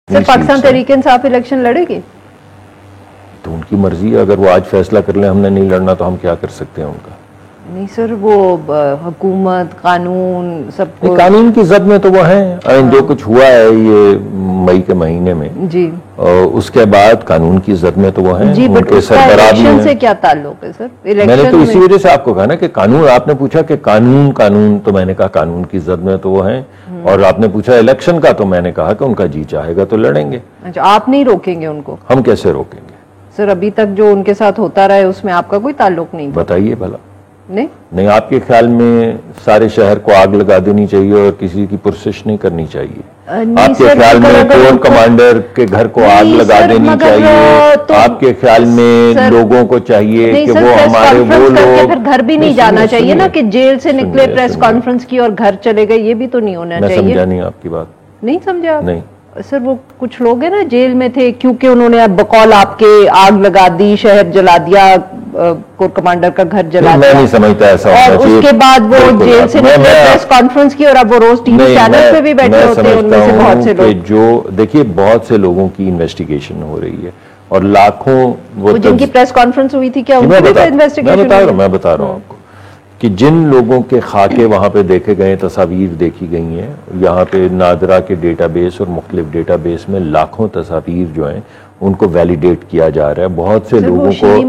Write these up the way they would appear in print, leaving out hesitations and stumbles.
سر Pakistan Tehreek Insaf election لڑے گی؟ تو ان کی مرضی ہے، اگر وہ آج فیصلہ کر لیں ہم نے نہیں لڑنا تو ہم کیا کر سکتے ہیں ان کا؟ نہیں سر، وہ حکومت قانون سب کو قانون کی زد میں تو وہ ہیں، جو کچھ ہوا ہے یہ مئی کے مہینے میں جی، اس کے بعد قانون کی زد میں تو وہ ہیں، جی، ان بٹ کے اس کا سربراہ بھی الیکشن ہیں۔ سے کیا تعلق ہے سر؟ میں نے تو اسی وجہ سے آپ کو کہا نا کہ قانون، آپ نے پوچھا کہ قانون تو میں نے کہا قانون کی زد میں تو وہ ہیں، اور آپ نے پوچھا الیکشن کا تو میں نے کہا کہ ان کا جی چاہے گا تو لڑیں گے۔ اچھا، آپ نہیں روکیں گے ان کو؟ ہم کیسے روکیں گے سر؟ ابھی تک جو ان کے ساتھ ہوتا رہا ہے اس میں آپ کا کوئی تعلق نہیں؟ بتائیے بھلا۔ نہیں، آپ کے خیال میں سارے شہر کو آگ لگا دینی چاہیے اور کسی کی پرسش نہیں کرنی چاہیے؟ آپ کے خیال میں کور کمانڈر کے گھر کو آگ لگا دینی چاہیے؟ آپ کے خیال میں لوگوں کو چاہیے کہ وہ ہمارے وہ لوگ پھر گھر بھی نہیں جانا چاہیے نا کہ جیل سے نکلے پریس کانفرنس کی اور گھر چلے گئے؟ یہ بھی تو نہیں ہونا چاہیے۔ میں سمجھا نہیں آپ کی بات۔ نہیں سمجھا؟ نہیں سر، وہ کچھ لوگ ہیں نا جیل میں تھے کیونکہ انہوں نے بقول آپ کے آگ لگا دی، شہر جلا دیا، کور کمانڈر کا گھر جلا دیا۔ میں نہیں سمجھتا ایسا ہونا چاہیے۔ اور اس کے بعد وہ جیل سے نکلے پریس کانفرنس کی، اور اب وہ روز ٹی وی چینل پہ بھی بیٹھے ہوتے ہیں، ان میں سے بہت سے لوگ جو دیکھیے بہت سے لوگوں کی انویسٹیگیشن ہو رہی ہے اور لاکھوں وہ جن کی پریس کانفرنس ہوئی تھی کیا ان کی بھی انویسٹیگیشن؟ میں بتا رہا ہوں آپ کو کہ جن لوگوں کے خاکے وہاں پہ دیکھے گئے، تصاویر دیکھی گئی ہیں، یہاں پہ نادرا کے ڈیٹا بیس اور مختلف ڈیٹا بیس میں لاکھوں تصاویر جو ہیں ان کو ویلیڈیٹ کیا جا رہا ہے۔ بہت سے لوگوں کو شیریں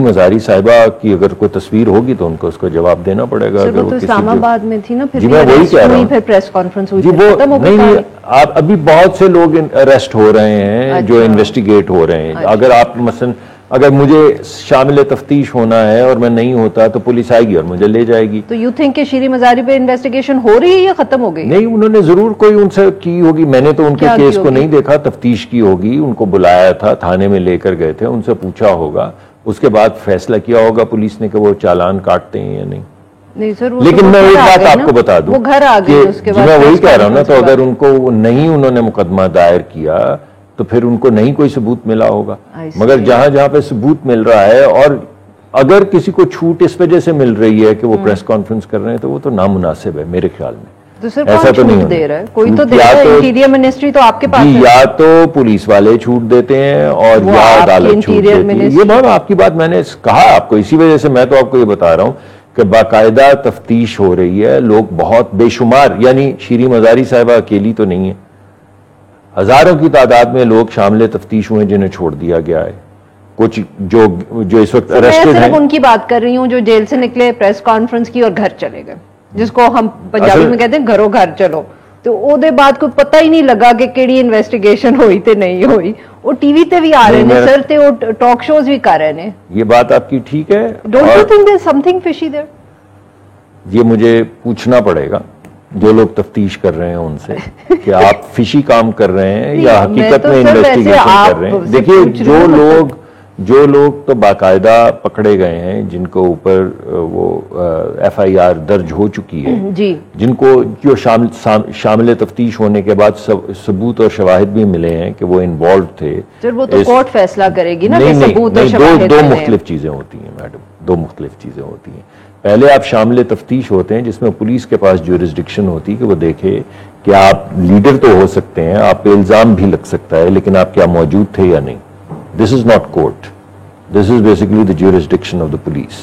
مزاری صاحبہ کی اگر کوئی تصویر ہوگی تو ان کو اس کا جواب دینا پڑے گا۔ وہ تو اسلام آباد میں تھی نا، جی میں وہی کہہ رہا ہوں، پھر پریس کانفرنس ہوئی، نہیں آپ ابھی بہت سے لوگ اریسٹ ہو رہے ہیں جو انویسٹیگیٹ ہو رہے ہیں۔ اگر آپ مثلا اگر مجھے شامل تفتیش ہونا ہے اور میں نہیں ہوتا تو پولیس آئے گی اور مجھے لے جائے گی۔ تو یو تھنک کہ شیریں مزاری پہ انویسٹیگیشن ہو رہی ہے یا ختم ہو گئی؟ نہیں، انہوں نے ضرور کوئی ان سے کی ہوگی، میں نے تو ان کے کیس کو نہیں دیکھا، تفتیش کی ہوگی، ان کو بلایا تھا، تھانے میں لے کر گئے تھے، ان سے پوچھا ہوگا، اس کے بعد فیصلہ کیا ہوگا پولیس نے کہ وہ چالان کاٹتے ہیں یا نہیں۔ نہیں سر، لیکن میں ایک بات آپ کو بتا دوں، وہ گھر آ گئے اس کے بعد، میں وہی کہہ رہا ہوں نا، تو اگر ان کو نہیں انہوں نے مقدمہ دائر کیا تو پھر ان کو نہیں کوئی ثبوت ملا ہوگا، مگر جہاں جہاں پہ ثبوت مل رہا ہے، اور اگر کسی کو چھوٹ اس وجہ سے مل رہی ہے کہ وہ پریس کانفرنس کر رہے ہیں تو وہ تو نامناسب ہے میرے خیال میں۔ ایسا تو نہیں دے رہا ہے کوئی، تو دے رہا ہے، انٹیریئر منسٹری تو آپ کے پاس ہے، یا تو پولیس والے چھوٹ دیتے ہیں اور یا عدالت چھوٹ دیتی ہے۔ یہ بات آپ کی بات میں نے کہا آپ کو، اسی وجہ سے میں تو آپ کو یہ بتا رہا ہوں کہ باقاعدہ تفتیش ہو رہی ہے، لوگ بہت بے شمار، یعنی شیریں مزاری صاحبہ اکیلی تو نہیں ہے، ہزاروں کی تعداد میں لوگ شامل تفتیش ہوئے جنہیں چھوڑ دیا گیا ہے، کچھ جو اس وقت اریسٹڈ ہیں۔ میں صرف ان کی بات کر رہی ہوں جو جیل سے نکلے، پریس کانفرنس کی اور گھر چلے گئے، جس کو ہم پنجابی میں کہتے ہیں گھروں گھر چلو، تو او دے بعد کوئی پتہ ہی نہیں لگا کہ کیڑی انویسٹیگیشن ہوئی تے نہیں ہوئی۔ وہ ٹی وی تے بھی آ رہے ہیں سر، تے وہ ٹاک شوز بھی کر رہے ہیں۔ یہ بات آپ کی ٹھیک ہے، don't you think there is something fishy there? یہ مجھے پوچھنا پڑے گا جو لوگ تفتیش کر رہے ہیں ان سے کہ آپ فشی کام کر رہے ہیں یا حقیقت میں انویسٹیگیشن کر رہے ہیں۔ دیکھیے جو لوگ تو باقاعدہ پکڑے گئے ہیں، جن کو اوپر وہ ایف آئی آر درج ہو چکی ہے، جن کو جو شامل تفتیش ہونے کے بعد ثبوت اور شواہد بھی ملے ہیں کہ وہ انوالوڈ تھے، وہ تو کورٹ فیصلہ کرے گی نا کہ ثبوت اور شواہد۔ دو مختلف چیزیں ہوتی ہیں میڈم، دو مختلف چیزیں ہوتی ہیں۔ پہلے آپ شامل تفتیش ہوتے ہیں جس میں پولیس کے پاس جورسڈکشن ہوتی ہے کہ وہ دیکھے کہ آپ لیڈر تو ہو سکتے ہیں، آپ پہ الزام بھی لگ سکتا ہے، لیکن آپ کیا موجود تھے یا نہیں۔ This is not court. This is basically the jurisdiction of the police.